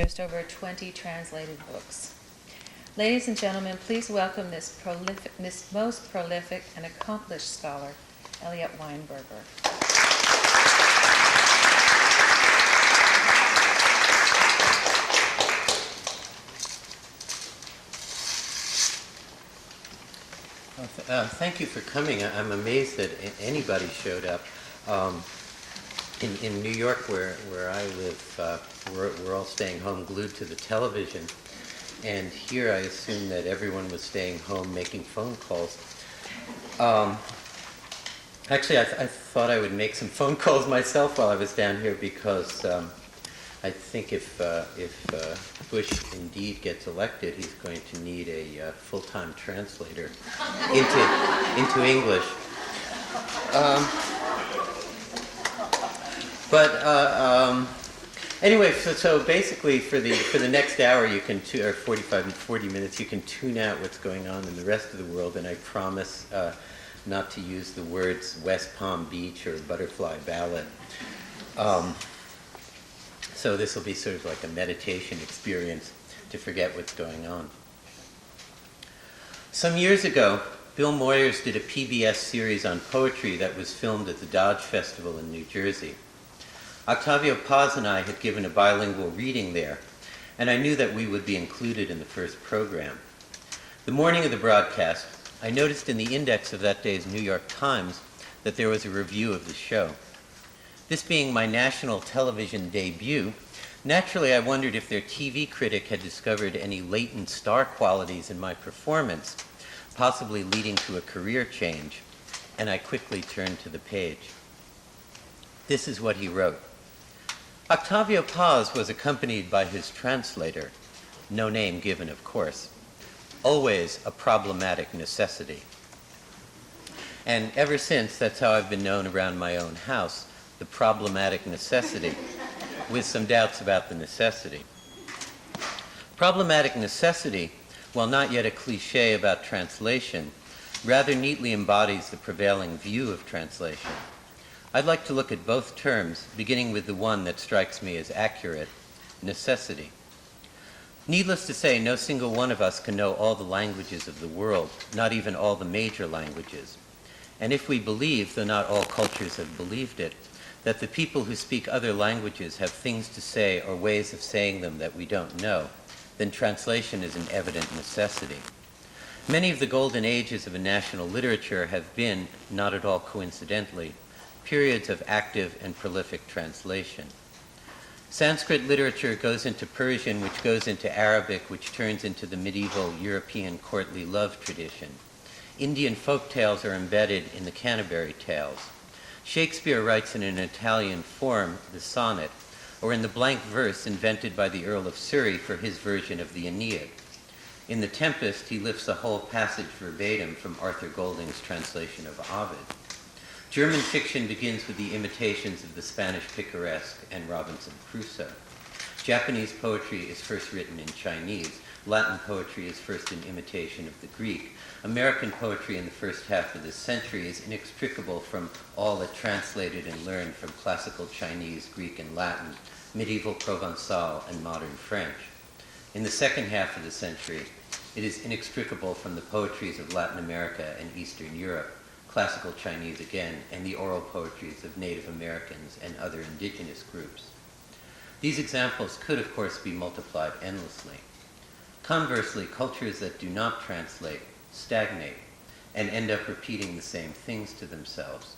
produced over 20 translated books. Ladies and gentlemen, please welcome this most prolific and accomplished scholar, Eliot Weinberger. Thank you for coming. I'm amazed that anybody showed up. In New York, where I live, we're all staying home glued to the television. And here I assume that everyone was staying home making phone calls. Actually, I thought I would make some phone calls myself while I was down here because I think if Bush indeed gets elected, he's going to need a full-time translator into English. Anyway, so basically for the next hour, you can or 40 minutes, you can tune out what's going on in the rest of the world, and I promise not to use the words West Palm Beach or Butterfly Ballad. So this will be sort of like a meditation experience to forget what's going on. Some years ago, Bill Moyers did a PBS series on poetry that was filmed at the Dodge Festival in New Jersey. Octavio Paz and I had given a bilingual reading there, and I knew that we would be included in the first program. The morning of the broadcast, I noticed in the index of that day's New York Times that there was a review of the show. This being my national television debut, naturally I wondered if their TV critic had discovered any latent star qualities in my performance, possibly leading to a career change, and I quickly turned to the page. This is what he wrote. Octavio Paz was accompanied by his translator, no name given, of course, always a problematic necessity. And ever since, that's how I've been known around my own house, the problematic necessity, with some doubts about the necessity. Problematic necessity, while not yet a cliche about translation, rather neatly embodies the prevailing view of translation. I'd like to look at both terms, beginning with the one that strikes me as accurate, necessity. Needless to say, no single one of us can know all the languages of the world, not even all the major languages. And if we believe, though not all cultures have believed it, that the people who speak other languages have things to say or ways of saying them that we don't know, then translation is an evident necessity. Many of the golden ages of a national literature have been, not at all coincidentally, periods of active and prolific translation. Sanskrit literature goes into Persian, which goes into Arabic, which turns into the medieval European courtly love tradition. Indian folk tales are embedded in the Canterbury Tales. Shakespeare writes in an Italian form, the sonnet, or in the blank verse invented by the Earl of Surrey for his version of the Aeneid. In The Tempest, he lifts a whole passage verbatim from Arthur Golding's translation of Ovid. German fiction begins with the imitations of the Spanish picaresque and Robinson Crusoe. Japanese poetry is first written in Chinese. Latin poetry is first an imitation of the Greek. American poetry in the first half of this century is inextricable from all it translated and learned from classical Chinese, Greek, and Latin, medieval Provençal, and modern French. In the second half of the century, it is inextricable from the poetries of Latin America and Eastern Europe, classical Chinese again, and the oral poetries of Native Americans and other indigenous groups. These examples could, of course, be multiplied endlessly. Conversely, cultures that do not translate stagnate and end up repeating the same things to themselves.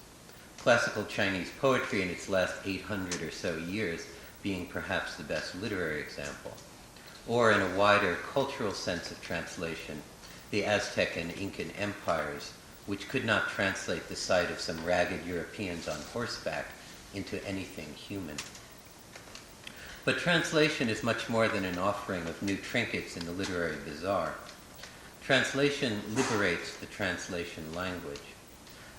Classical Chinese poetry in its last 800 or so years being perhaps the best literary example. Or in a wider cultural sense of translation, the Aztec and Incan empires, which could not translate the sight of some ragged Europeans on horseback into anything human. But translation is much more than an offering of new trinkets in the literary bazaar. Translation liberates the translation language.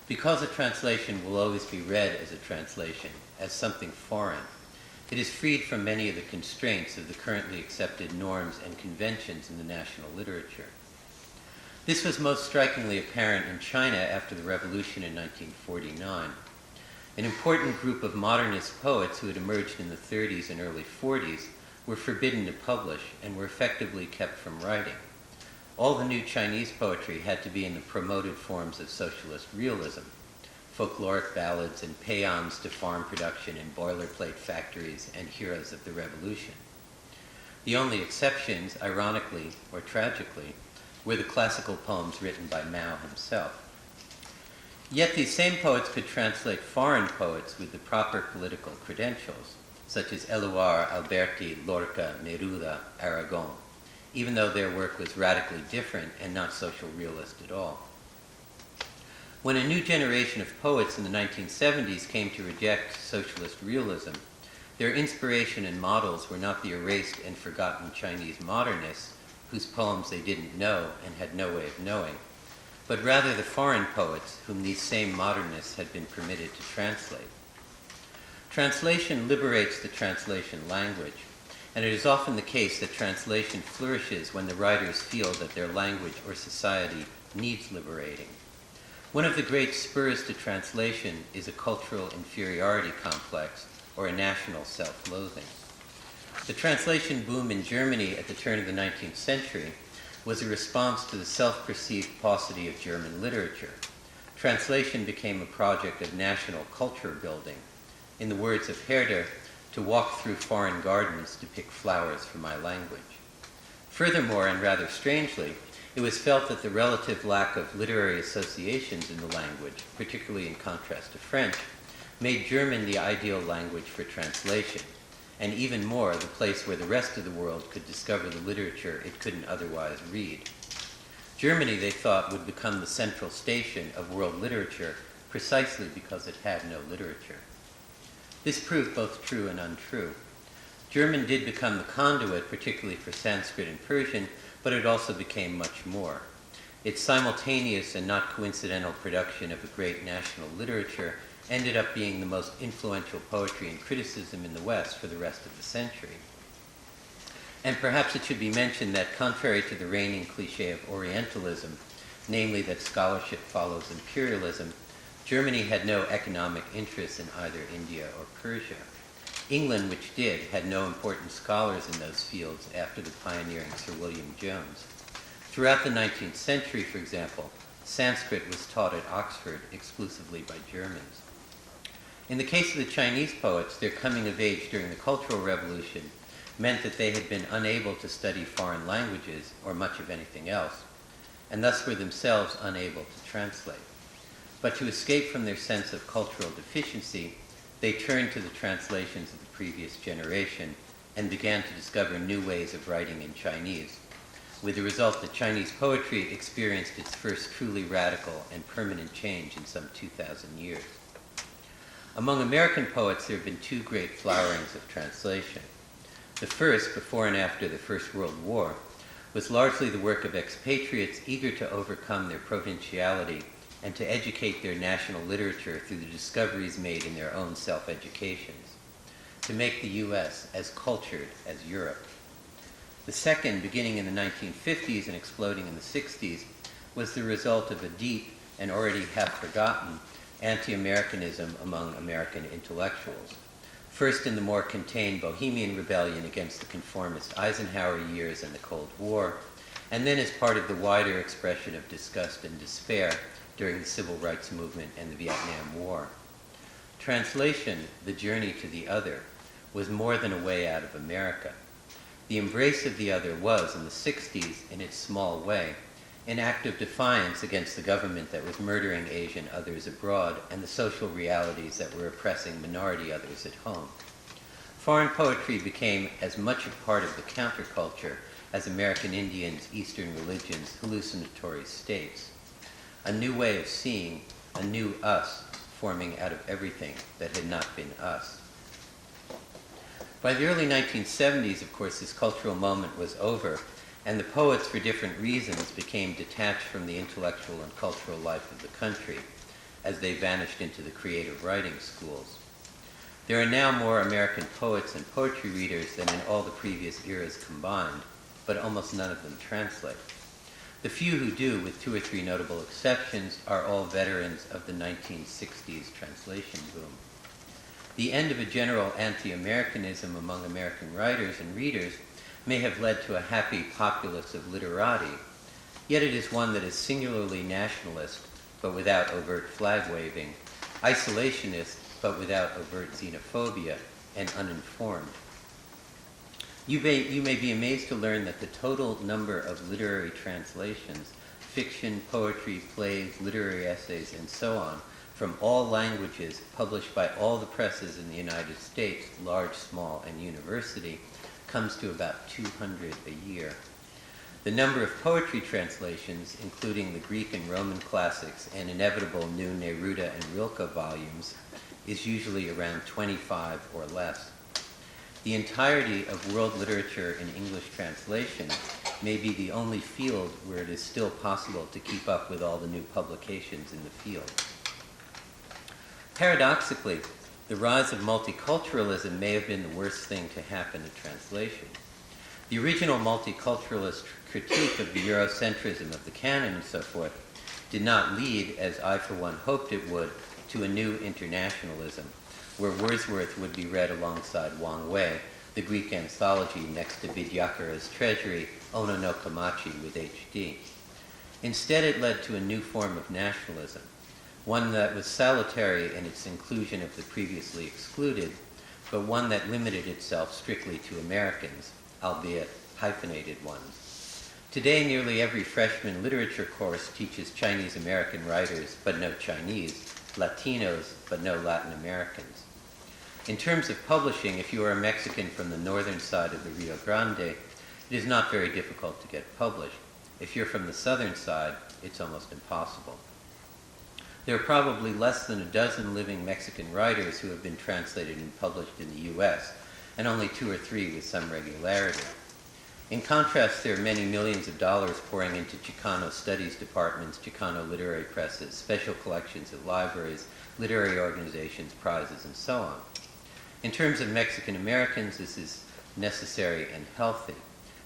Because a translation will always be read as a translation, as something foreign, it is freed from many of the constraints of the currently accepted norms and conventions in the national literature. This was most strikingly apparent in China after the revolution in 1949. An important group of modernist poets who had emerged in the 30s and early 40s were forbidden to publish and were effectively kept from writing. All the new Chinese poetry had to be in the promoted forms of socialist realism, folkloric ballads and paeans to farm production in boilerplate factories and heroes of the revolution. The only exceptions, ironically or tragically, were the classical poems written by Mao himself. Yet these same poets could translate foreign poets with the proper political credentials, such as Éluard, Alberti, Lorca, Neruda, Aragon, even though their work was radically different and not social realist at all. When a new generation of poets in the 1970s came to reject socialist realism, their inspiration and models were not the erased and forgotten Chinese modernists whose poems they didn't know and had no way of knowing, but rather the foreign poets whom these same modernists had been permitted to translate. Translation liberates the translation language, and it is often the case that translation flourishes when the writers feel that their language or society needs liberating. One of the great spurs to translation is a cultural inferiority complex or a national self-loathing. The translation boom in Germany at the turn of the 19th century was a response to the self-perceived paucity of German literature. Translation became a project of national culture building. In the words of Herder, to walk through foreign gardens to pick flowers for my language. Furthermore, and rather strangely, it was felt that the relative lack of literary associations in the language, particularly in contrast to French, made German the ideal language for translation, and even more, the place where the rest of the world could discover the literature it couldn't otherwise read. Germany, they thought, would become the central station of world literature precisely because it had no literature. This proved both true and untrue. German did become the conduit, particularly for Sanskrit and Persian, but it also became much more. Its simultaneous and not coincidental production of a great national literature ended up being the most influential poetry and criticism in the West for the rest of the century. And perhaps it should be mentioned that contrary to the reigning cliché of Orientalism, namely that scholarship follows imperialism, Germany had no economic interest in either India or Persia. England, which did, had no important scholars in those fields after the pioneering Sir William Jones. Throughout the 19th century, for example, Sanskrit was taught at Oxford exclusively by Germans. In the case of the Chinese poets, their coming of age during the Cultural Revolution meant that they had been unable to study foreign languages or much of anything else, and thus were themselves unable to translate. But to escape from their sense of cultural deficiency, they turned to the translations of the previous generation and began to discover new ways of writing in Chinese, with the result that Chinese poetry experienced its first truly radical and permanent change in some 2,000 years. Among American poets, there have been two great flowerings of translation. The first, before and after the First World War, was largely the work of expatriates eager to overcome their provinciality and to educate their national literature through the discoveries made in their own self-educations, to make the U.S. as cultured as Europe. The second, beginning in the 1950s and exploding in the 60s, was the result of a deep and already half-forgotten anti-Americanism among American intellectuals, first in the more contained Bohemian Rebellion against the conformist Eisenhower years and the Cold War, and then as part of the wider expression of disgust and despair during the Civil Rights Movement and the Vietnam War. Translation, the journey to the other, was more than a way out of America. The embrace of the other was, in the 60s, in its small way, an act of defiance against the government that was murdering Asian others abroad and the social realities that were oppressing minority others at home. Foreign poetry became as much a part of the counterculture as American Indians, Eastern religions, hallucinatory states. A new way of seeing, a new us, forming out of everything that had not been us. By the early 1970s, of course, this cultural moment was over, and the poets, for different reasons, became detached from the intellectual and cultural life of the country as they vanished into the creative writing schools. There are now more American poets and poetry readers than in all the previous eras combined, but almost none of them translate. The few who do, with 2 or 3 notable exceptions, are all veterans of the 1960s translation boom. the end of a general anti-Americanism among American writers and readers may have led to a happy populace of literati, yet it is one that is singularly nationalist, but without overt flag-waving, isolationist, but without overt xenophobia, and uninformed. You may be amazed to learn that the total number of literary translations, fiction, poetry, plays, literary essays, and so on, from all languages published by all the presses in the United States, large, small, and university, comes to about 200 a year. The number of poetry translations, including the Greek and Roman classics and inevitable new Neruda and Rilke volumes, is usually around 25 or less. The entirety of world literature in English translation may be the only field where it is still possible to keep up with all the new publications in the field. Paradoxically, the rise of multiculturalism may have been the worst thing to happen to translation. The original multiculturalist critique of the Eurocentrism of the canon and so forth did not lead, as I for one hoped it would, to a new internationalism, where Wordsworth would be read alongside Wang Wei, the Greek anthology next to Vidyakara's Treasury, Ono no Kamachi with HD. Instead, it led to a new form of nationalism, one that was salutary in its inclusion of the previously excluded, but one that limited itself strictly to Americans, albeit hyphenated ones. Today, nearly every freshman literature course teaches Chinese American writers, but no Chinese, Latinos, but no Latin Americans. In terms of publishing, if you are a Mexican from the northern side of the Rio Grande, it is not very difficult to get published. If you're from the southern side, it's almost impossible. There are probably less than a dozen living Mexican writers who have been translated and published in the U.S., and only 2 or 3 with some regularity. In contrast, there are many millions of dollars pouring into Chicano studies departments, Chicano literary presses, special collections at libraries, literary organizations, prizes, and so on. In terms of Mexican Americans, this is necessary and healthy,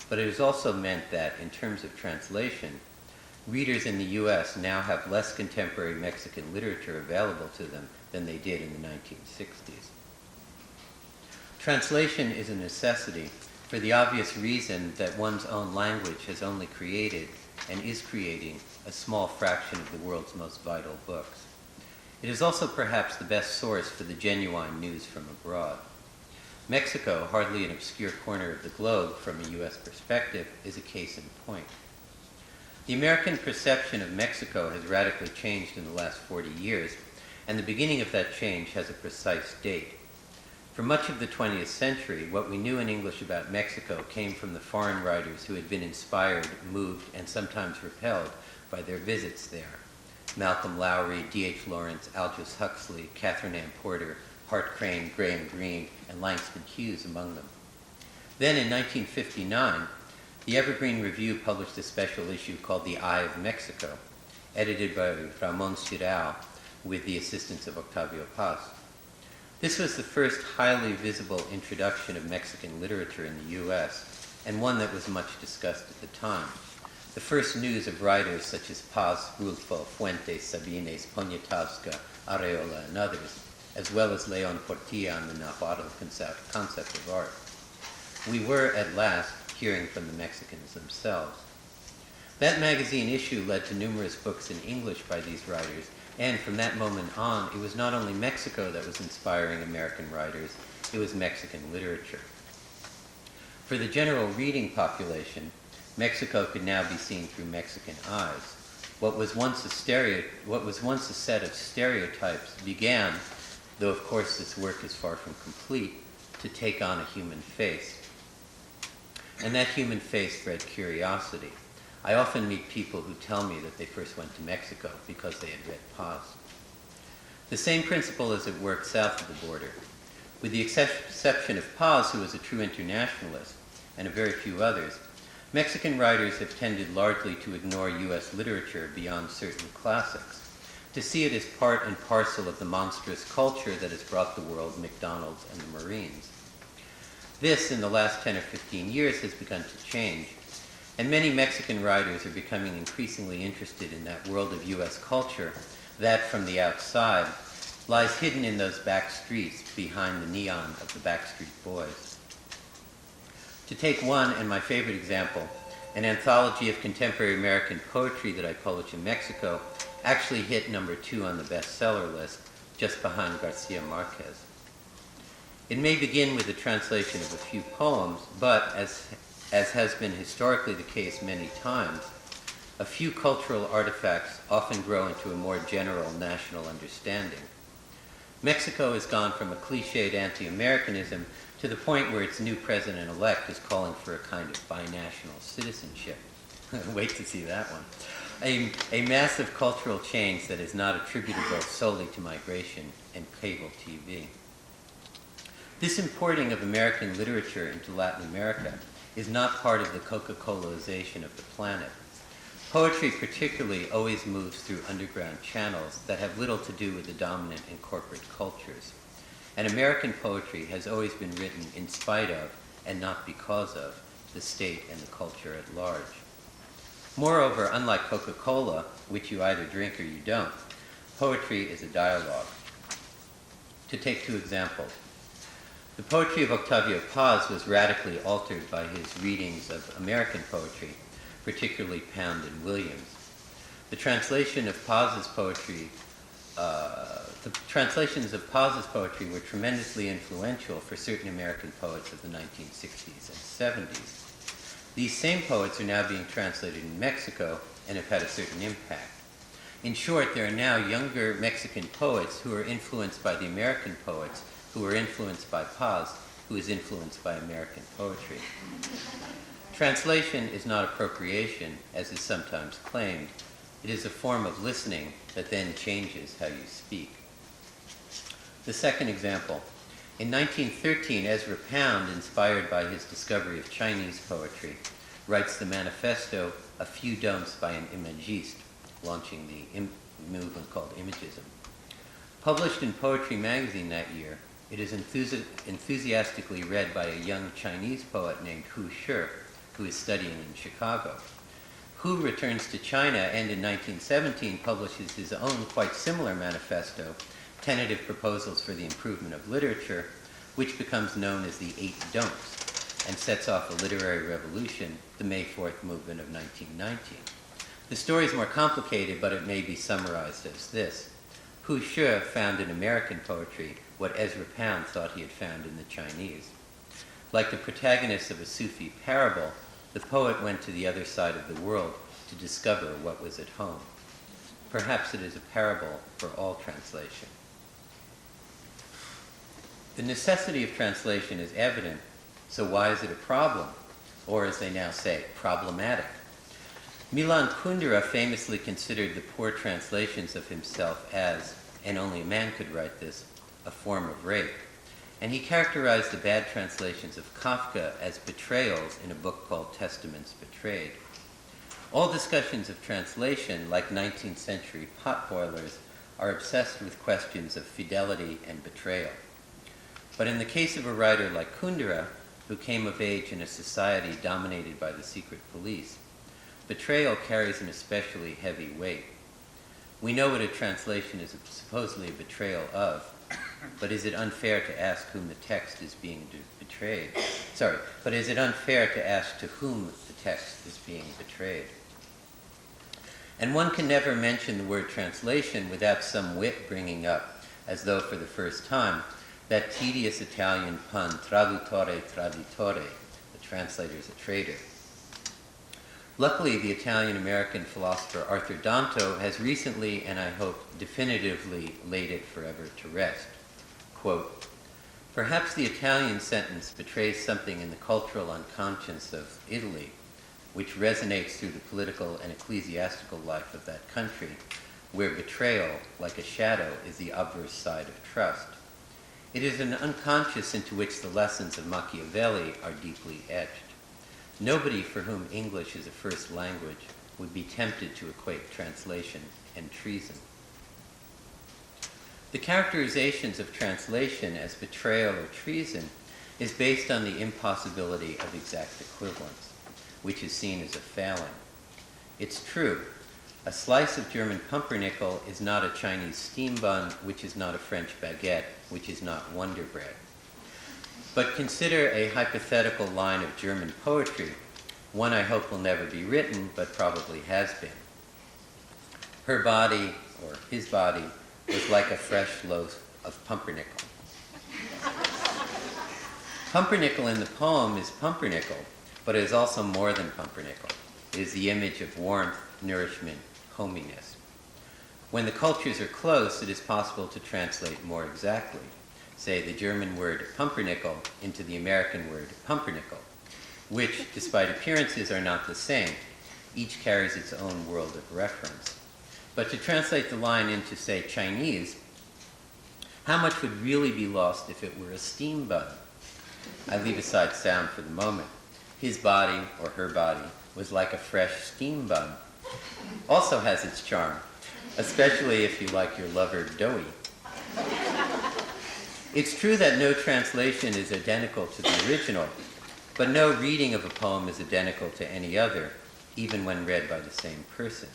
but it has also meant that, in terms of translation, readers in the U.S. now have less contemporary Mexican literature available to them than they did in the 1960s. Translation is a necessity for the obvious reason that one's own language has only created and is creating a small fraction of the world's most vital books. It is also perhaps the best source for the genuine news from abroad. Mexico, hardly an obscure corner of the globe from a U.S. perspective, is a case in point. The American perception of Mexico has radically changed in the last 40 years, and the beginning of that change has a precise date. For much of the 20th century, what we knew in English about Mexico came from the foreign writers who had been inspired, moved, and sometimes repelled by their visits there. Malcolm Lowry, D.H. Lawrence, Aldous Huxley, Catherine Ann Porter, Hart Crane, Graham Greene, and Langston Hughes among them. Then in 1959, the Evergreen Review published a special issue called The Eye of Mexico, edited by Ramon Sirao with the assistance of Octavio Paz. This was the first highly visible introduction of Mexican literature in the U.S., and one that was much discussed at the time. The first news of writers such as Paz, Rulfo, Fuentes, Sabines, Poniatowska, Areola, and others, as well as Leon Portilla on the Nahuatl concept of art. We were, at last, hearing from the Mexicans themselves. That magazine issue led to numerous books in English by these writers, and from that moment on, it was not only Mexico that was inspiring American writers, it was Mexican literature. For the general reading population, Mexico could now be seen through Mexican eyes. What was once a set of stereotypes began, though of course this work is far from complete, to take on a human face. And that human face bred curiosity. I often meet people who tell me that they first went to Mexico because they had read Paz. The same principle is at work south of the border. With the exception of Paz, who was a true internationalist, and of very few others, Mexican writers have tended largely to ignore U.S. literature beyond certain classics, to see it as part and parcel of the monstrous culture that has brought the world McDonald's and the Marines. This, in the last 10 or 15 years, has begun to change, and many Mexican writers are becoming increasingly interested in that world of U.S. culture that, from the outside, lies hidden in those back streets behind the neon of the Backstreet Boys. To take one, and my favorite example, an anthology of contemporary American poetry that I published in Mexico actually hit number 2 on the bestseller list, just behind Garcia Marquez. It may begin with a translation of a few poems, but as has been historically the case many times, a few cultural artifacts often grow into a more general national understanding. Mexico has gone from a cliched anti-Americanism to the point where its new president-elect is calling for a kind of binational citizenship. Wait to see that one. A massive cultural change that is not attributable solely to migration and cable TV. This importing of American literature into Latin America is not part of the Coca-Colaization of the planet. Poetry particularly always moves through underground channels that have little to do with the dominant and corporate cultures. And American poetry has always been written in spite of, and not because of, the state and the culture at large. Moreover, unlike Coca-Cola, which you either drink or you don't, poetry is a dialogue. To take 2 examples. The poetry of Octavio Paz was radically altered by his readings of American poetry, particularly Pound and Williams. The translations of Paz's poetry were tremendously influential for certain American poets of the 1960s and 70s. These same poets are now being translated in Mexico and have had a certain impact. In short, there are now younger Mexican poets who are influenced by the American poets, who are influenced by Paz, who is influenced by American poetry. Translation is not appropriation, as is sometimes claimed. It is a form of listening that then changes how you speak. The second example. In 1913, Ezra Pound, inspired by his discovery of Chinese poetry, writes the manifesto A Few Don'ts by an Imagiste, launching the movement called Imagism. Published in Poetry magazine that year, it is enthusiastically read by a young Chinese poet named Hu Shi, who is studying in Chicago. Hu returns to China and in 1917 publishes his own quite similar manifesto, Tentative Proposals for the Improvement of Literature, which becomes known as the 8 Don'ts, and sets off a literary revolution, the May 4th movement of 1919. The story is more complicated, but it may be summarized as this. Hu Shi found in American poetry what Ezra Pound thought he had found in the Chinese. Like the protagonist of a Sufi parable, the poet went to the other side of the world to discover what was at home. Perhaps it is a parable for all translation. The necessity of translation is evident, so why is it a problem? Or, as they now say, problematic? Milan Kundera famously considered the poor translations of himself as, and only a man could write this, a form of rape. And he characterized the bad translations of Kafka as betrayals in a book called Testaments Betrayed. All discussions of translation, like 19th century potboilers, are obsessed with questions of fidelity and betrayal. But in the case of a writer like Kundera, who came of age in a society dominated by the secret police, betrayal carries an especially heavy weight. We know what a translation is supposedly a betrayal of, but is it unfair to ask whom the text is being betrayed? But is it unfair to ask to whom the text is being betrayed? And one can never mention the word translation without some wit bringing up, as though for the first time, that tedious Italian pun, traduttore traditore, the translator's a traitor. Luckily, the Italian-American philosopher Arthur Danto has recently, and I hope definitively, laid it forever to rest. Quote, perhaps the Italian sentence betrays something in the cultural unconscious of Italy, which resonates through the political and ecclesiastical life of that country, where betrayal, like a shadow, is the obverse side of trust. It is an unconscious into which the lessons of Machiavelli are deeply etched. Nobody for whom English is a first language would be tempted to equate translation and treason. The characterizations of translation as betrayal or treason is based on the impossibility of exact equivalence, which is seen as a failing. It's true, A slice of German pumpernickel is not a Chinese steam bun, which is not a French baguette, which is not Wonder Bread. But consider a hypothetical line of German poetry, one I hope will never be written, but probably has been. Her body, or his body, was like a fresh loaf of pumpernickel. Pumpernickel in the poem is pumpernickel, but it is also more than pumpernickel. It is the image of warmth, nourishment, hominess. When the cultures are close, it is possible to translate more exactly, say the German word pumpernickel into the American word pumpernickel, which, despite appearances, are not the same. Each carries its own world of reference. But to translate the line into, say, Chinese, how much would really be lost if it were a steam bun? I leave aside sound for the moment. His body, or her body, was like a fresh steam bun. Also has its charm, especially if you like your lover doughy. It's true that no translation is identical to the original, but no reading of a poem is identical to any other, even when read by the same person.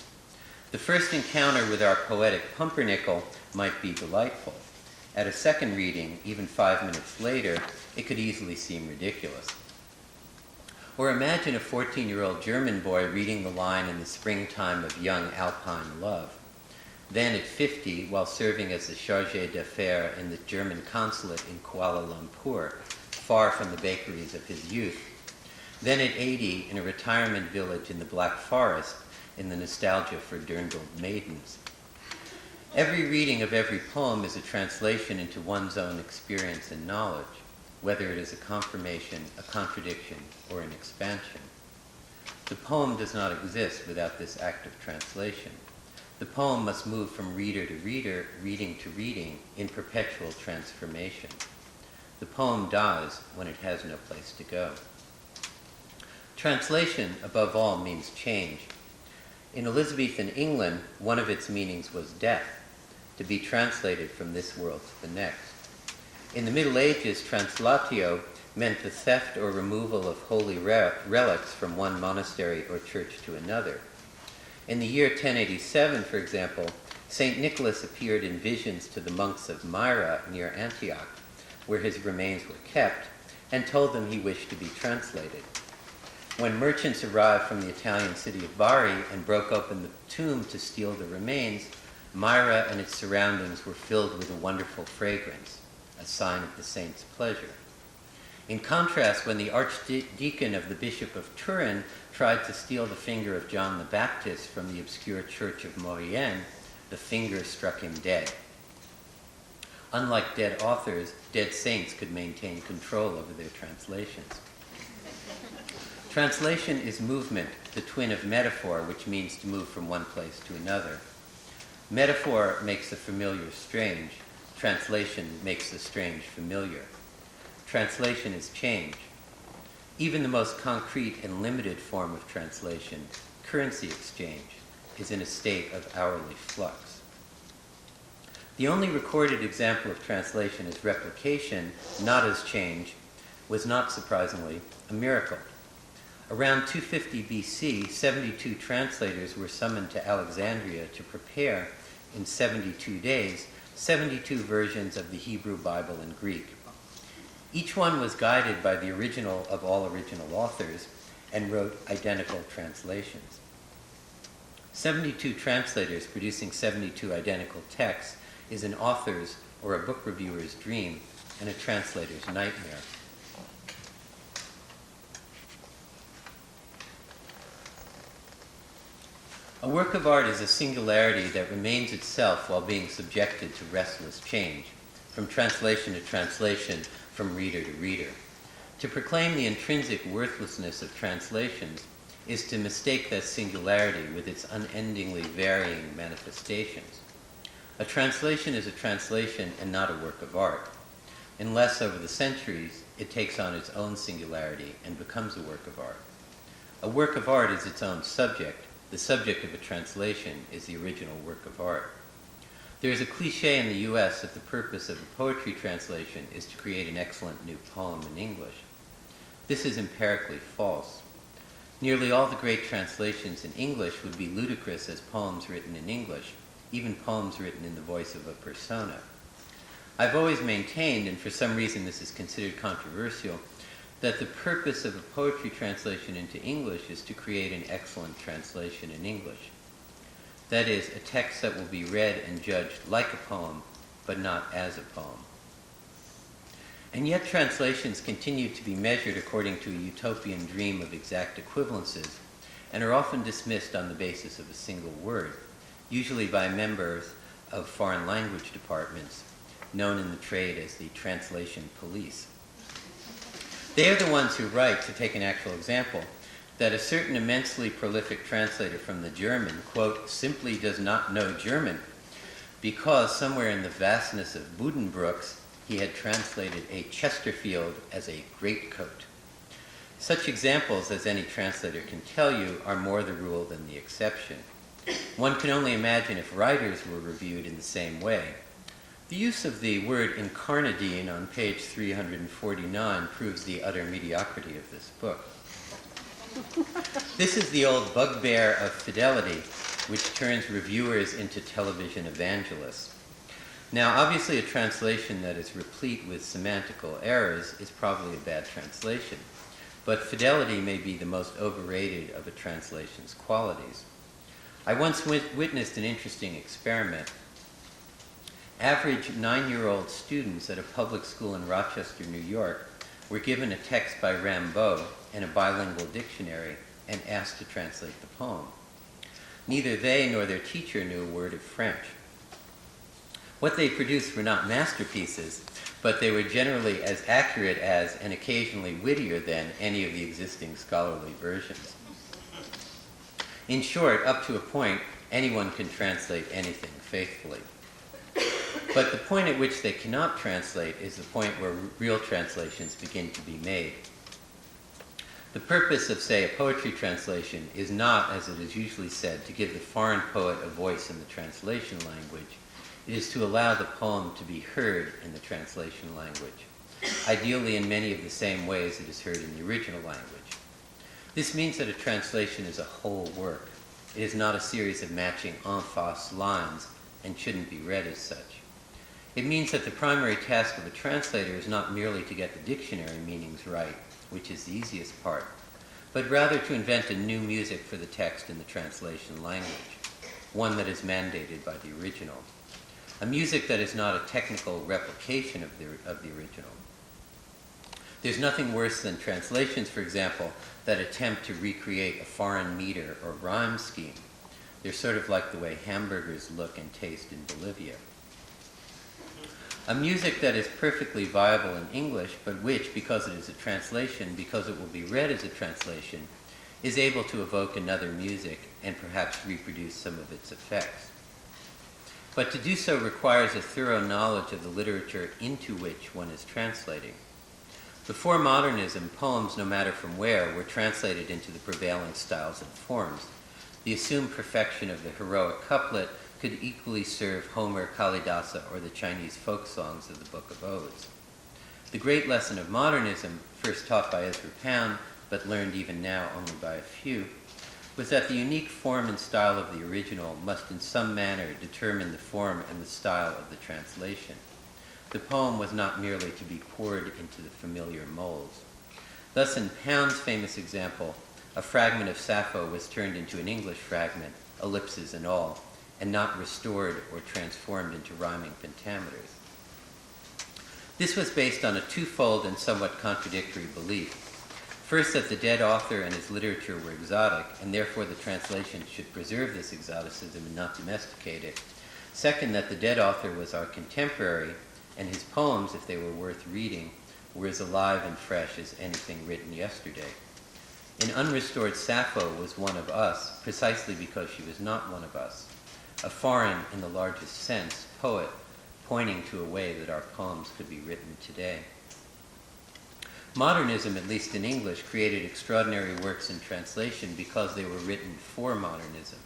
The first encounter with our poetic pumpernickel might be delightful. At a second reading, even 5 minutes later, it could easily seem ridiculous. Or imagine a 14-year-old German boy reading the line in the springtime of young alpine love. Then at 50, while serving as the chargé d'affaires in the German consulate in Kuala Lumpur, far from the bakeries of his youth. Then at 80, in a retirement village in the Black Forest, in the nostalgia for dirndl maidens. Every reading of every poem is a translation into one's own experience and knowledge, whether it is a confirmation, a contradiction, or an expansion. The poem does not exist without this act of translation. The poem must move from reader to reader, reading to reading, in perpetual transformation. The poem dies when it has no place to go. Translation, above all, means change. In Elizabethan England, one of its meanings was death, to be translated from this world to the next. In the Middle Ages, translatio meant the theft or removal of holy relics from one monastery or church to another. In the year 1087, for example, St. Nicholas appeared in visions to the monks of Myra near Antioch, where his remains were kept, and told them he wished to be translated. When merchants arrived from the Italian city of Bari and broke open the tomb to steal the remains, Myra and its surroundings were filled with a wonderful fragrance, a sign of the saint's pleasure. In contrast, when the archdeacon of the Bishop of Turin tried to steal the finger of John the Baptist from the obscure church of Maurienne, the finger struck him dead. Unlike dead authors, dead saints could maintain control over their translations. Translation is movement, the twin of metaphor, which means to move from one place to another. Metaphor makes the familiar strange. Translation makes the strange familiar. Translation is change. Even the most concrete and limited form of translation, currency exchange, is in a state of hourly flux. The only recorded example of translation as replication, not as change, was not surprisingly a miracle. Around 250 BC, 72 translators were summoned to Alexandria to prepare, in 72 days, 72 versions of the Hebrew Bible in Greek. Each one was guided by the original of all original authors and wrote identical translations. 72 translators producing 72 identical texts is an author's or a book reviewer's dream and a translator's nightmare. A work of art is a singularity that remains itself while being subjected to restless change, from translation to translation, from reader to reader. To proclaim the intrinsic worthlessness of translations is to mistake that singularity with its unendingly varying manifestations. A translation is a translation and not a work of art, unless over the centuries it takes on its own singularity and becomes a work of art. A work of art is its own subject. The subject of a translation is the original work of art. There is a cliché in the U.S. that the purpose of a poetry translation is to create an excellent new poem in English. This is empirically false. Nearly all the great translations in English would be ludicrous as poems written in English, even poems written in the voice of a persona. I've always maintained, and for some reason this is considered controversial, that the purpose of a poetry translation into English is to create an excellent translation in English. That is, a text that will be read and judged like a poem, but not as a poem. And yet translations continue to be measured according to a utopian dream of exact equivalences, and are often dismissed on the basis of a single word, usually by members of foreign language departments, known in the trade as the translation police. They are the ones who write, to take an actual example, that a certain immensely prolific translator from the German, quote, simply does not know German, because somewhere in the vastness of Buddenbrooks, he had translated a Chesterfield as a greatcoat. Such examples, as any translator can tell you, are more the rule than the exception. One can only imagine if writers were reviewed in the same way. The use of the word incarnadine on page 349 proves the utter mediocrity of this book. This is the old bugbear of fidelity, which turns reviewers into television evangelists. Now, obviously, a translation that is replete with semantical errors is probably a bad translation, but fidelity may be the most overrated of a translation's qualities. I once witnessed an interesting experiment. Average 9-year-old students at a public school in Rochester, New York, were given a text by Rimbaud and a bilingual dictionary and asked to translate the poem. Neither they nor their teacher knew a word of French. What they produced were not masterpieces, but they were generally as accurate as, and occasionally wittier than, any of the existing scholarly versions. In short, up to a point, anyone can translate anything faithfully. But the point at which they cannot translate is the point where real translations begin to be made. The purpose of, say, a poetry translation is not, as it is usually said, to give the foreign poet a voice in the translation language. It is to allow the poem to be heard in the translation language, ideally in many of the same ways it is heard in the original language. This means that a translation is a whole work. It is not a series of matching en face lines and shouldn't be read as such. It means that the primary task of a translator is not merely to get the dictionary meanings right, which is the easiest part, but rather to invent a new music for the text in the translation language, one that is mandated by the original. A music that is not a technical replication of the original. There's nothing worse than translations, for example, that attempt to recreate a foreign meter or rhyme scheme. They're sort of like the way hamburgers look and taste in Bolivia. A music that is perfectly viable in English, but which, because it is a translation, because it will be read as a translation, is able to evoke another music and perhaps reproduce some of its effects. But to do so requires a thorough knowledge of the literature into which one is translating. Before modernism, poems, no matter from where, were translated into the prevailing styles and forms. The assumed perfection of the heroic couplet could equally serve Homer, Kalidasa, or the Chinese folk songs of the Book of Odes. The great lesson of modernism, first taught by Ezra Pound, but learned even now only by a few, was that the unique form and style of the original must in some manner determine the form and the style of the translation. The poem was not merely to be poured into the familiar molds. Thus, in Pound's famous example, a fragment of Sappho was turned into an English fragment, ellipses and all, and not restored or transformed into rhyming pentameters. This was based on a twofold and somewhat contradictory belief. First, that the dead author and his literature were exotic, and therefore the translation should preserve this exoticism and not domesticate it. Second, that the dead author was our contemporary, and his poems, if they were worth reading, were as alive and fresh as anything written yesterday. An unrestored Sappho was one of us, precisely because she was not one of us. A foreign, in the largest sense, poet, pointing to a way that our poems could be written today. Modernism, at least in English, created extraordinary works in translation because they were written for modernism,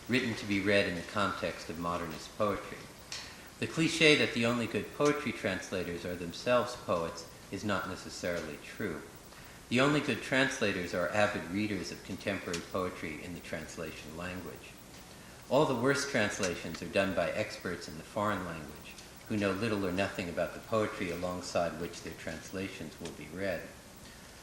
written to be read in the context of modernist poetry. The cliché that the only good poetry translators are themselves poets is not necessarily true. The only good translators are avid readers of contemporary poetry in the translation language. All the worst translations are done by experts in the foreign language, who know little or nothing about the poetry alongside which their translations will be read.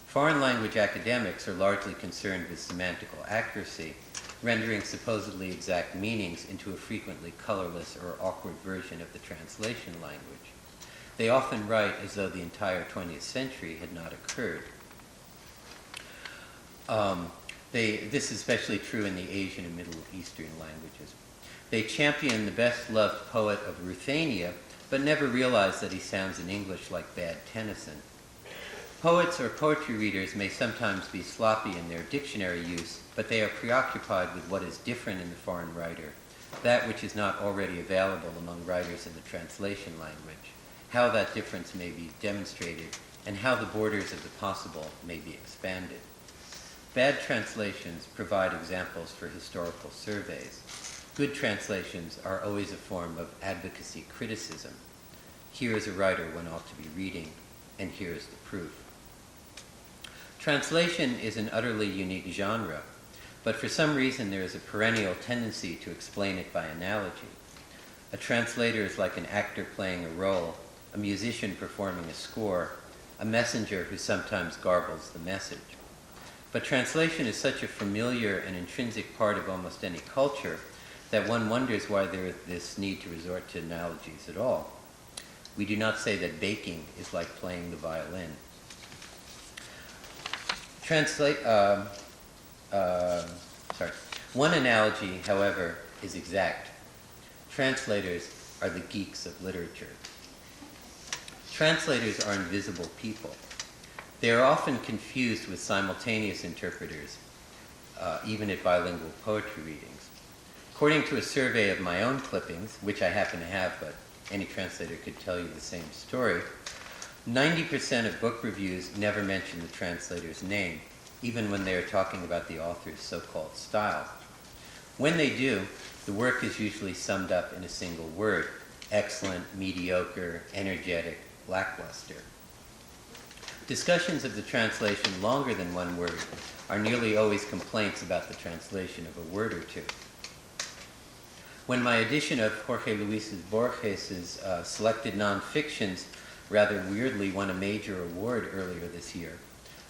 Foreign language academics are largely concerned with semantical accuracy, rendering supposedly exact meanings into a frequently colorless or awkward version of the translation language. They often write as though the entire 20th century had not occurred. This is especially true in the Asian and Middle Eastern languages. They champion the best-loved poet of Ruthenia, but never realize that he sounds in English like bad Tennyson. Poets or poetry readers may sometimes be sloppy in their dictionary use, but they are preoccupied with what is different in the foreign writer, that which is not already available among writers in the translation language, how that difference may be demonstrated, and how the borders of the possible may be expanded. Bad translations provide examples for historical surveys. Good translations are always a form of advocacy criticism. Here is a writer one ought to be reading, and here is the proof. Translation is an utterly unique genre, but for some reason there is a perennial tendency to explain it by analogy. A translator is like an actor playing a role, a musician performing a score, a messenger who sometimes garbles the message. But translation is such a familiar and intrinsic part of almost any culture that one wonders why there is this need to resort to analogies at all. We do not say that baking is like playing the violin. One analogy, however, is exact. Translators are the geeks of literature. Translators are invisible people. They are often confused with simultaneous interpreters, even at bilingual poetry readings. According to a survey of my own clippings, which I happen to have, but any translator could tell you the same story, 90% of book reviews never mention the translator's name, even when they are talking about the author's so-called style. When they do, the work is usually summed up in a single word: excellent, mediocre, energetic, lackluster. Discussions of the translation longer than one word are nearly always complaints about the translation of a word or two. When my edition of Jorge Luis Borges' selected nonfictions rather weirdly won a major award earlier this year,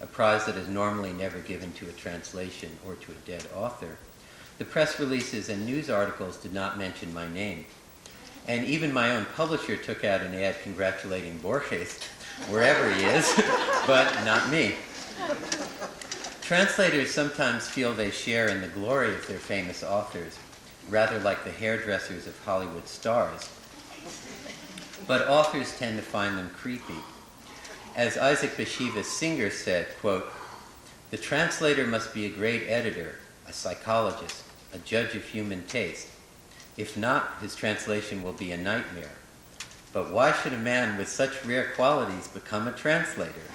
a prize that is normally never given to a translation or to a dead author, the press releases and news articles did not mention my name. And even my own publisher took out an ad congratulating Borges, wherever he is, but not me. Translators sometimes feel they share in the glory of their famous authors, rather like the hairdressers of Hollywood stars. But authors tend to find them creepy. As Isaac Bashevis Singer said, quote, "The translator must be a great editor, a psychologist, a judge of human taste. If not, his translation will be a nightmare. But why should a man with such rare qualities become a translator?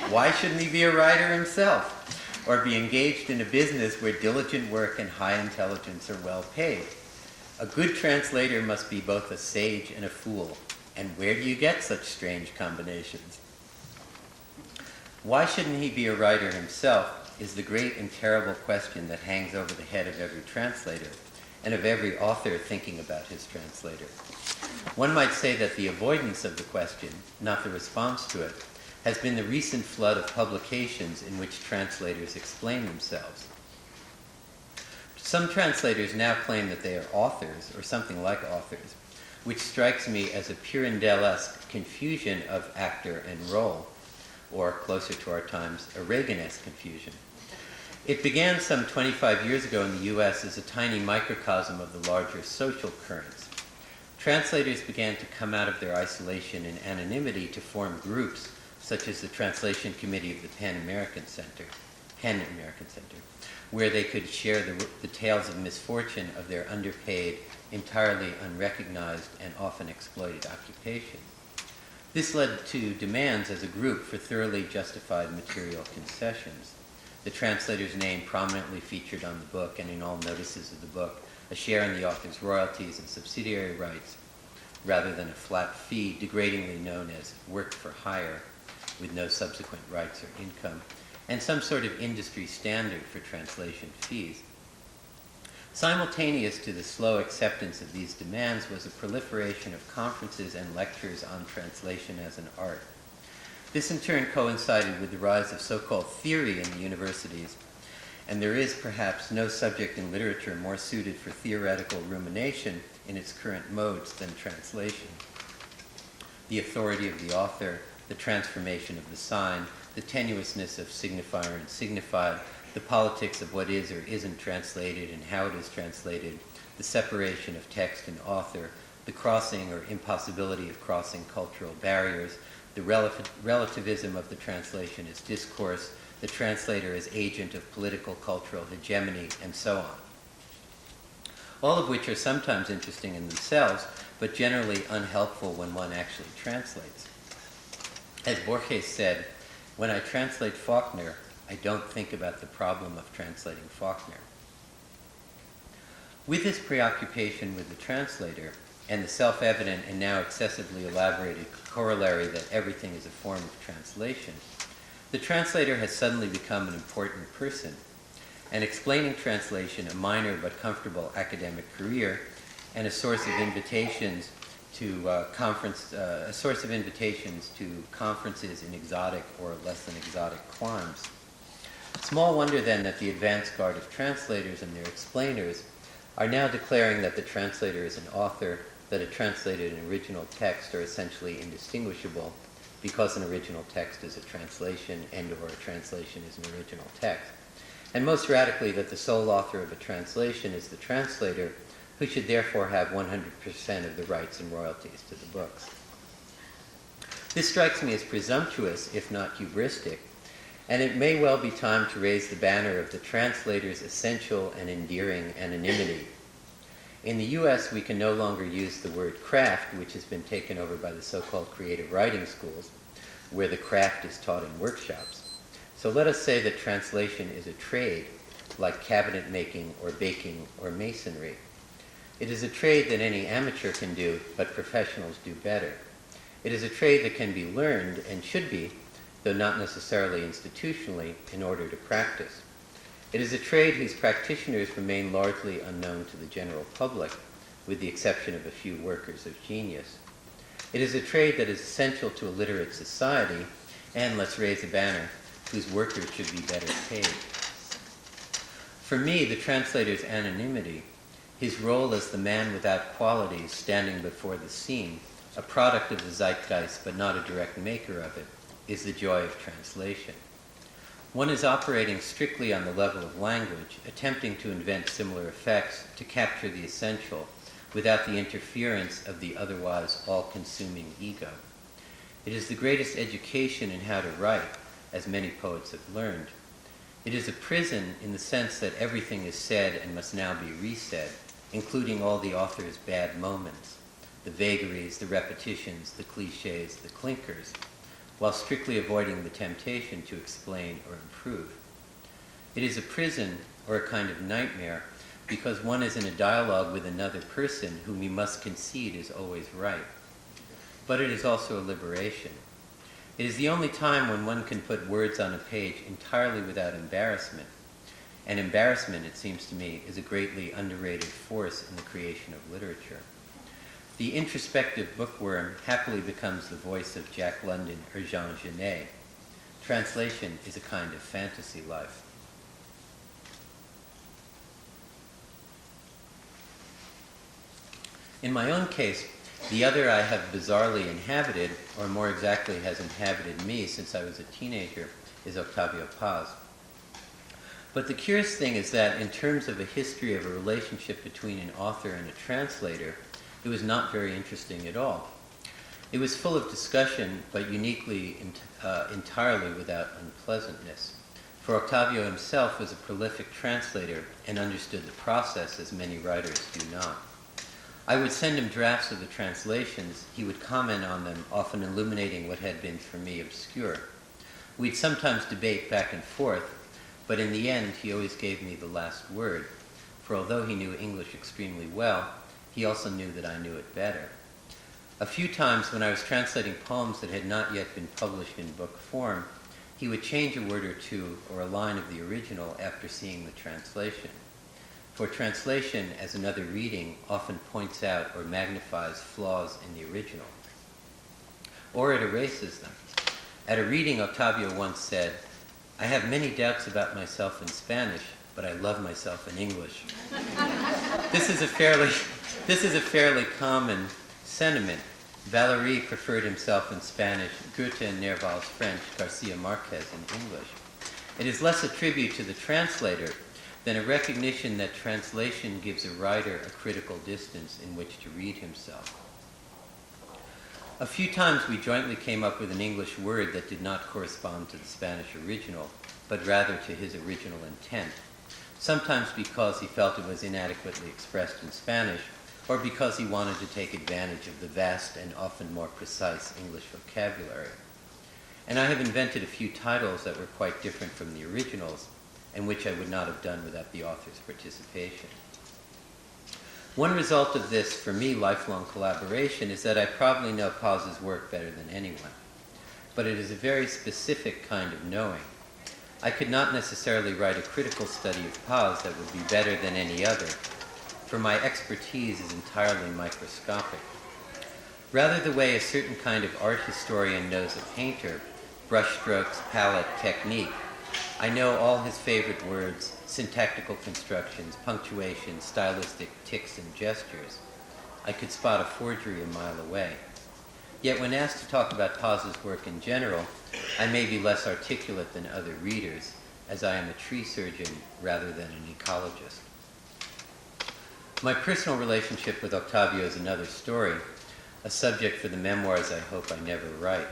Why shouldn't he be a writer himself, or be engaged in a business where diligent work and high intelligence are well paid? A good translator must be both a sage and a fool. And where do you get such strange combinations? Why shouldn't he be a writer himself is the great and terrible question that hangs over the head of every translator and of every author thinking about his translator. One might say that the avoidance of the question, not the response to it, has been the recent flood of publications in which translators explain themselves. Some translators now claim that they are authors, or something like authors, which strikes me as a Purandell-esque confusion of actor and role, or closer to our times, a Reagan-esque confusion. It began some 25 years ago in the US as a tiny microcosm of the larger social currents. Translators began to come out of their isolation and anonymity to form groups, such as the Translation Committee of the PEN American Center, where they could share the tales of misfortune of their underpaid, entirely unrecognized, and often exploited occupation. This led to demands as a group for thoroughly justified material concessions. The translator's name prominently featured on the book and in all notices of the book, a share in the author's royalties and subsidiary rights, rather than a flat fee degradingly known as work for hire, with no subsequent rights or income, and some sort of industry standard for translation fees. Simultaneous to the slow acceptance of these demands was a proliferation of conferences and lectures on translation as an art. This in turn coincided with the rise of so-called theory in the universities, and there is perhaps no subject in literature more suited for theoretical rumination in its current modes than translation. The authority of the author, the transformation of the sign, the tenuousness of signifier and signified, the politics of what is or isn't translated and how it is translated, the separation of text and author, the crossing or impossibility of crossing cultural barriers, the relativism of the translation as discourse, the translator as agent of political cultural hegemony, and so on. All of which are sometimes interesting in themselves, but generally unhelpful when one actually translates. As Borges said, "When I translate Faulkner, I don't think about the problem of translating Faulkner." With this preoccupation with the translator, and the self-evident and now excessively elaborated corollary that everything is a form of translation, the translator has suddenly become an important person, and explaining translation a minor but comfortable academic career, and a source of invitations to conferences in exotic or less than exotic climes. Small wonder then that the advance guard of translators and their explainers are now declaring that the translator is an author, that a translated and original text are essentially indistinguishable, because an original text is a translation and or a translation is an original text. And most radically, that the sole author of a translation is the translator, who should therefore have 100% of the rights and royalties to the books. This strikes me as presumptuous, if not hubristic, and it may well be time to raise the banner of the translator's essential and endearing anonymity. In the US, we can no longer use the word craft, which has been taken over by the so-called creative writing schools, where the craft is taught in workshops. So let us say that translation is a trade, like cabinet making or baking or masonry. It is a trade that any amateur can do, but professionals do better. It is a trade that can be learned and should be, though not necessarily institutionally, in order to practice. It is a trade whose practitioners remain largely unknown to the general public, with the exception of a few workers of genius. It is a trade that is essential to a literate society, and, let's raise a banner, whose workers should be better paid. For me, the translator's anonymity, his role as the man without qualities standing before the scene, a product of the zeitgeist but not a direct maker of it, is the joy of translation. One is operating strictly on the level of language, attempting to invent similar effects to capture the essential without the interference of the otherwise all-consuming ego. It is the greatest education in how to write, as many poets have learned. It is a prison in the sense that everything is said and must now be resaid, including all the author's bad moments, the vagaries, the repetitions, the cliches, the clinkers, while strictly avoiding the temptation to explain or improve. It is a prison, or a kind of nightmare, because one is in a dialogue with another person whom you must concede is always right. But it is also a liberation. It is the only time when one can put words on a page entirely without embarrassment. And embarrassment, it seems to me, is a greatly underrated force in the creation of literature. The introspective bookworm happily becomes the voice of Jack London or Jean Genet. Translation is a kind of fantasy life. In my own case, the other I have bizarrely inhabited, or more exactly has inhabited me since I was a teenager, is Octavio Paz. But the curious thing is that in terms of a history of a relationship between an author and a translator, it was not very interesting at all. It was full of discussion, but uniquely entirely without unpleasantness. For Octavio himself was a prolific translator and understood the process as many writers do not. I would send him drafts of the translations. He would comment on them, often illuminating what had been for me obscure. We'd sometimes debate back and forth, but in the end he always gave me the last word, for although he knew English extremely well, he also knew that I knew it better. A few times when I was translating poems that had not yet been published in book form, he would change a word or two or a line of the original after seeing the translation. For translation, as another reading, often points out or magnifies flaws in the original, or it erases them. At a reading, Octavio once said, "I have many doubts about myself in Spanish, but I love myself in English." This is a fairly common sentiment. Valery preferred himself in Spanish, Goethe and Nerval's French, Garcia Marquez in English. It is less a tribute to the translator than a recognition that translation gives a writer a critical distance in which to read himself. A few times we jointly came up with an English word that did not correspond to the Spanish original, but rather to his original intent, sometimes because he felt it was inadequately expressed in Spanish, or because he wanted to take advantage of the vast and often more precise English vocabulary. And I have invented a few titles that were quite different from the originals, and which I would not have done without the author's participation. One result of this, for me, lifelong collaboration is that I probably know Paz's work better than anyone. But it is a very specific kind of knowing. I could not necessarily write a critical study of Paz that would be better than any other, for my expertise is entirely microscopic. Rather the way a certain kind of art historian knows a painter, brushstrokes, palette, technique, I know all his favorite words, syntactical constructions, punctuation, stylistic tics and gestures. I could spot a forgery a mile away. Yet when asked to talk about Paz's work in general, I may be less articulate than other readers, as I am a tree surgeon rather than an ecologist. My personal relationship with Octavio is another story, a subject for the memoirs I hope I never write.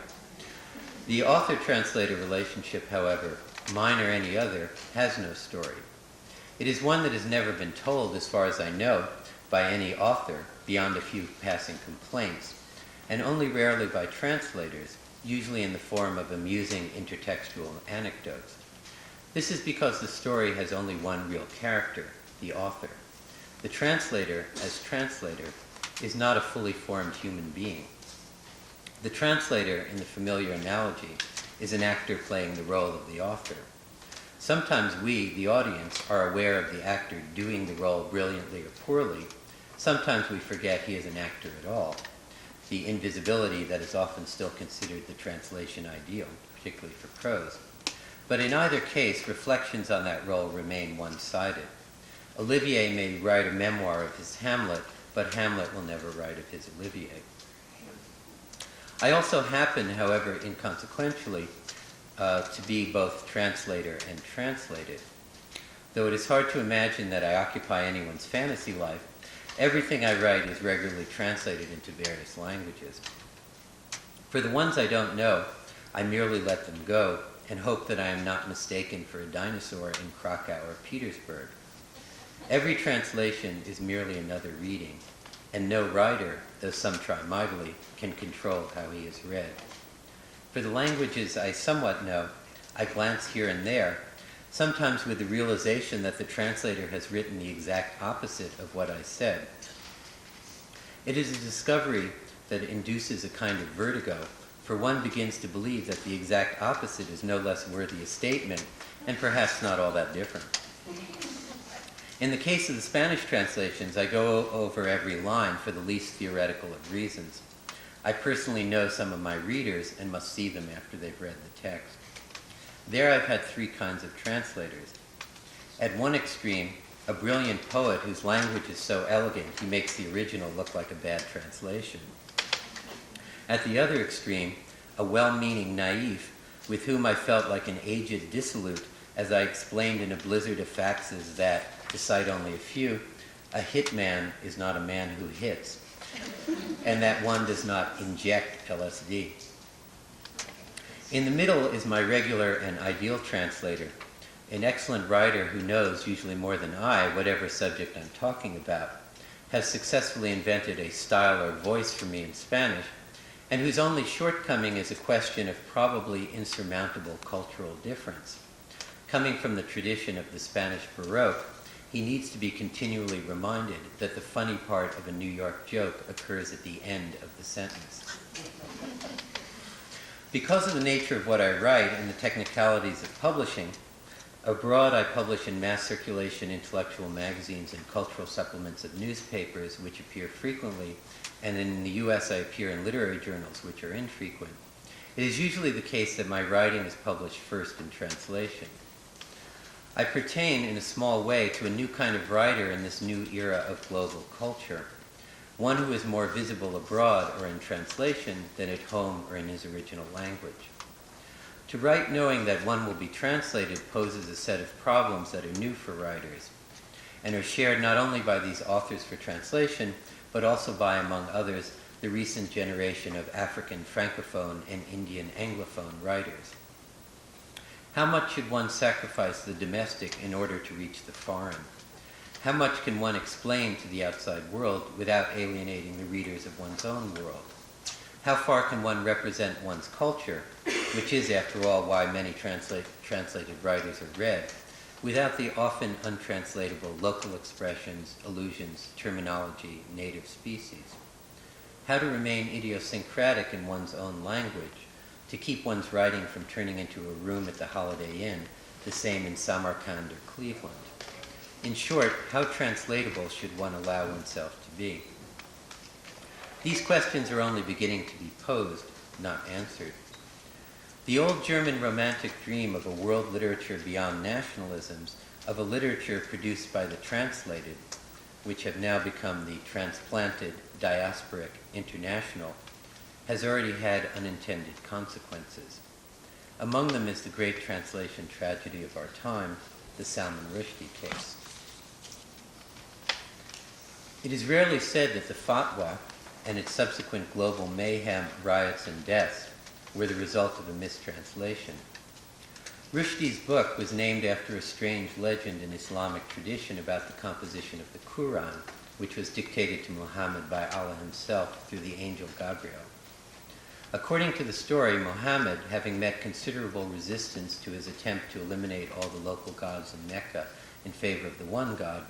The author-translator relationship, however, mine or any other, has no story. It is one that has never been told, as far as I know, by any author, beyond a few passing complaints, and only rarely by translators, usually in the form of amusing intertextual anecdotes. This is because the story has only one real character, the author. The translator, as translator, is not a fully formed human being. The translator, in the familiar analogy, is an actor playing the role of the author. Sometimes we, the audience, are aware of the actor doing the role brilliantly or poorly. Sometimes we forget he is an actor at all, the invisibility that is often still considered the translation ideal, particularly for prose. But in either case, reflections on that role remain one-sided. Olivier may write a memoir of his Hamlet, but Hamlet will never write of his Olivier. I also happen, however, inconsequentially, to be both translator and translated. Though it is hard to imagine that I occupy anyone's fantasy life, everything I write is regularly translated into various languages. For the ones I don't know, I merely let them go and hope that I am not mistaken for a dinosaur in Krakow or Petersburg. Every translation is merely another reading, and no writer, though some try mightily, can control how he is read. For the languages I somewhat know, I glance here and there, sometimes with the realization that the translator has written the exact opposite of what I said. It is a discovery that induces a kind of vertigo, for one begins to believe that the exact opposite is no less worthy a statement, and perhaps not all that different. In the case of the Spanish translations, I go over every line for the least theoretical of reasons. I personally know some of my readers and must see them after they've read the text. There I've had three kinds of translators. At one extreme, a brilliant poet whose language is so elegant he makes the original look like a bad translation. At the other extreme, a well-meaning naïf with whom I felt like an aged dissolute as I explained in a blizzard of faxes that, to cite only a few, a hitman is not a man who hits, and that one does not inject LSD. In the middle is my regular and ideal translator, an excellent writer who knows, usually more than I, whatever subject I'm talking about, has successfully invented a style or voice for me in Spanish, and whose only shortcoming is a question of probably insurmountable cultural difference. Coming from the tradition of the Spanish Baroque, he needs to be continually reminded that the funny part of a New York joke occurs at the end of the sentence. Because of the nature of what I write and the technicalities of publishing, abroad I publish in mass circulation intellectual magazines and cultural supplements of newspapers, which appear frequently, and in the US I appear in literary journals, which are infrequent. It is usually the case that my writing is published first in translation. I pertain in a small way to a new kind of writer in this new era of global culture, one who is more visible abroad or in translation than at home or in his original language. To write knowing that one will be translated poses a set of problems that are new for writers and are shared not only by these authors for translation, but also by, among others, the recent generation of African Francophone and Indian Anglophone writers. How much should one sacrifice the domestic in order to reach the foreign? How much can one explain to the outside world without alienating the readers of one's own world? How far can one represent one's culture, which is, after all, why many translated writers are read, without the often untranslatable local expressions, allusions, terminology, native species? How to remain idiosyncratic in one's own language, to keep one's writing from turning into a room at the Holiday Inn, the same in Samarkand or Cleveland. In short, how translatable should one allow oneself to be? These questions are only beginning to be posed, not answered. The old German romantic dream of a world literature beyond nationalisms, of a literature produced by the translated, which have now become the transplanted, diasporic, international, has already had unintended consequences. Among them is the great translation tragedy of our time, the Salman Rushdie case. It is rarely said that the fatwa and its subsequent global mayhem, riots, and deaths were the result of a mistranslation. Rushdie's book was named after a strange legend in Islamic tradition about the composition of the Quran, which was dictated to Muhammad by Allah himself through the angel Gabriel. According to the story, Muhammad, having met considerable resistance to his attempt to eliminate all the local gods in Mecca in favor of the one god,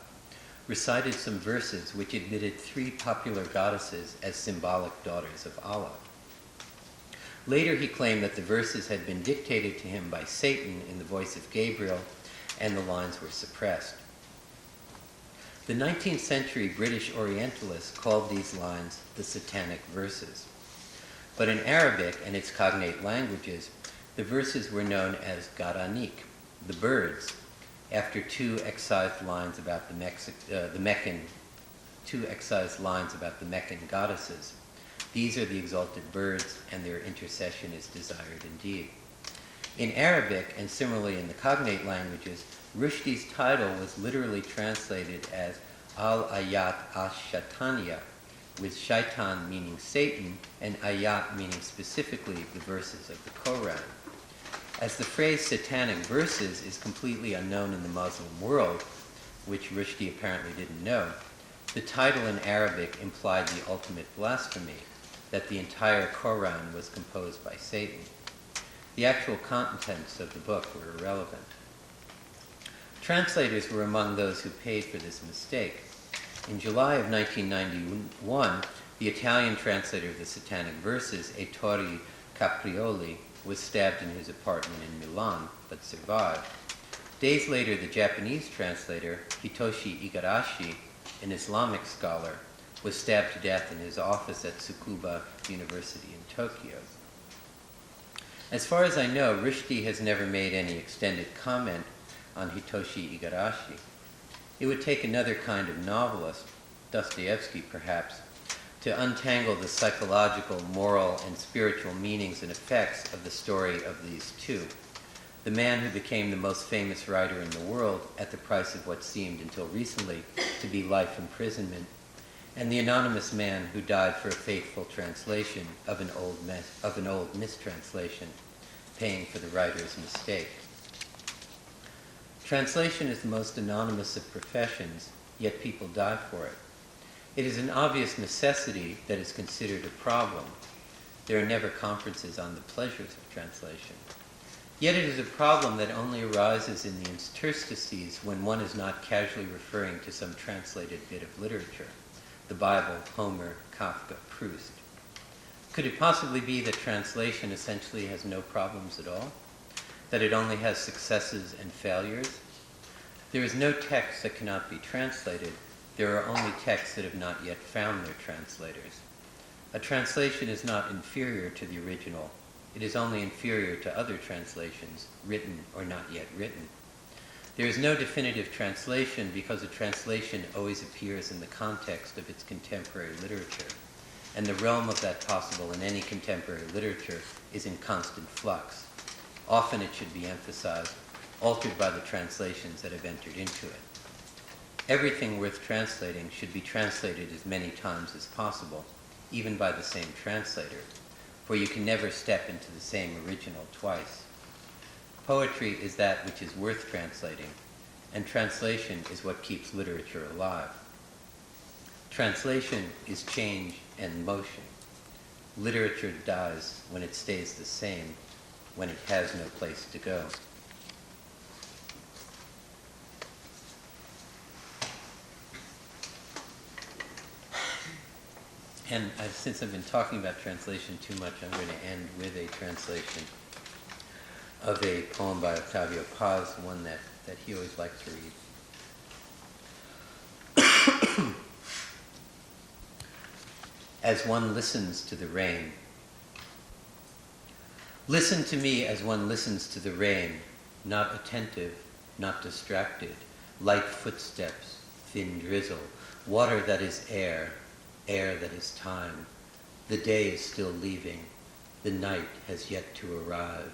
recited some verses which admitted 3 popular goddesses as symbolic daughters of Allah. Later he claimed that the verses had been dictated to him by Satan in the voice of Gabriel, and the lines were suppressed. The 19th century British Orientalists called these lines the Satanic Verses. But in Arabic and its cognate languages, the verses were known as Garanik, the birds, after 2 excised lines about the Meccan goddesses. These are the exalted birds, and their intercession is desired indeed. In Arabic, and similarly in the cognate languages, Rushdie's title was literally translated as Al-Ayat Ash-Shataniya, with shaitan meaning Satan, and ayat meaning specifically the verses of the Quran. As the phrase Satanic Verses is completely unknown in the Muslim world, which Rushdie apparently didn't know, the title in Arabic implied the ultimate blasphemy, that the entire Quran was composed by Satan. The actual contents of the book were irrelevant. Translators were among those who paid for this mistake. In July of 1991, the Italian translator of the Satanic Verses, Ettore Caprioli, was stabbed in his apartment in Milan, but survived. Days later, the Japanese translator, Hitoshi Igarashi, an Islamic scholar, was stabbed to death in his office at Tsukuba University in Tokyo. As far as I know, Rushdie has never made any extended comment on Hitoshi Igarashi. It would take another kind of novelist, Dostoevsky perhaps, to untangle the psychological, moral, and spiritual meanings and effects of the story of these two. The man who became the most famous writer in the world at the price of what seemed until recently to be life imprisonment, and the anonymous man who died for a faithful translation of an old mistranslation, paying for the writer's mistake. Translation is the most anonymous of professions, yet people die for it. It is an obvious necessity that is considered a problem. There are never conferences on the pleasures of translation. Yet it is a problem that only arises in the interstices when one is not casually referring to some translated bit of literature, the Bible, Homer, Kafka, Proust. Could it possibly be that translation essentially has no problems at all? That it only has successes and failures? There is no text that cannot be translated. There are only texts that have not yet found their translators. A translation is not inferior to the original. It is only inferior to other translations, written or not yet written. There is no definitive translation because a translation always appears in the context of its contemporary literature, and the realm of that possible in any contemporary literature is in constant flux. Often, it should be emphasized, altered by the translations that have entered into it. Everything worth translating should be translated as many times as possible, even by the same translator, for you can never step into the same original twice. Poetry is that which is worth translating, and translation is what keeps literature alive. Translation is change and motion. Literature dies when it stays the same, when it has no place to go. And since I've been talking about translation too much, I'm going to end with a translation of a poem by Octavio Paz, one that he always liked to read. As one listens to the rain. Listen to me as one listens to the rain, not attentive, not distracted, light footsteps, thin drizzle, water that is air that is time. The day is still leaving. The night has yet to arrive.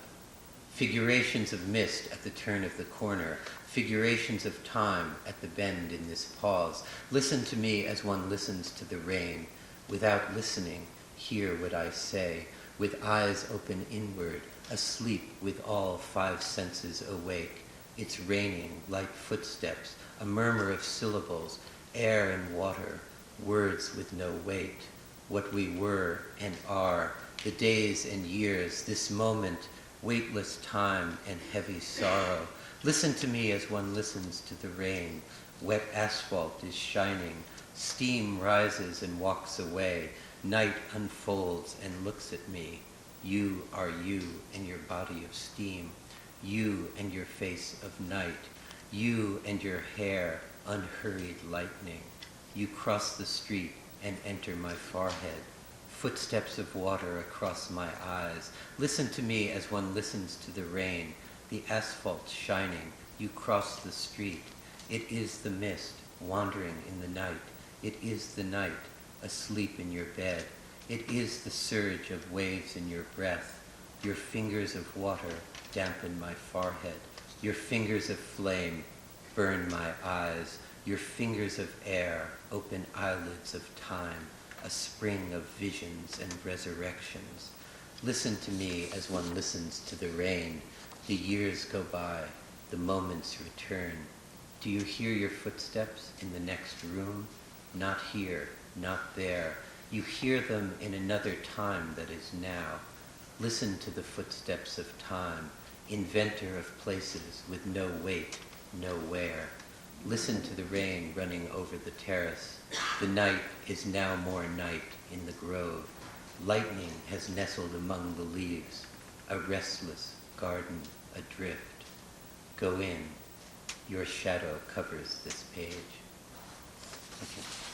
Figurations of mist at the turn of the corner. Figurations of time at the bend in this pause. Listen to me as one listens to the rain. Without listening, hear what I say. With eyes open inward, asleep with all five senses awake. It's raining, light footsteps, a murmur of syllables, air and water. Words with no weight, what we were and are, the days and years, this moment, weightless time and heavy sorrow. Listen to me as one listens to the rain. Wet asphalt is shining, steam rises and walks away. Night unfolds and looks at me. You are you and your body of steam. You and your face of night. You and your hair, unhurried lightning. You cross the street and enter my forehead. Footsteps of water across my eyes. Listen to me as one listens to the rain. The asphalt shining. You cross the street. It is the mist wandering in the night. It is the night asleep in your bed. It is the surge of waves in your breath. Your fingers of water dampen my forehead. Your fingers of flame burn my eyes. Your fingers of air open eyelids of time, a spring of visions and resurrections. Listen to me as one listens to the rain. The years go by, the moments return. Do you hear your footsteps in the next room? Not here, not there. You hear them in another time that is now. Listen to the footsteps of time, inventor of places with no weight, no where. Listen to the rain running over the terrace. The night is now more night in the grove. Lightning has nestled among the leaves. A restless garden adrift. Go in. Your shadow covers this page. Okay.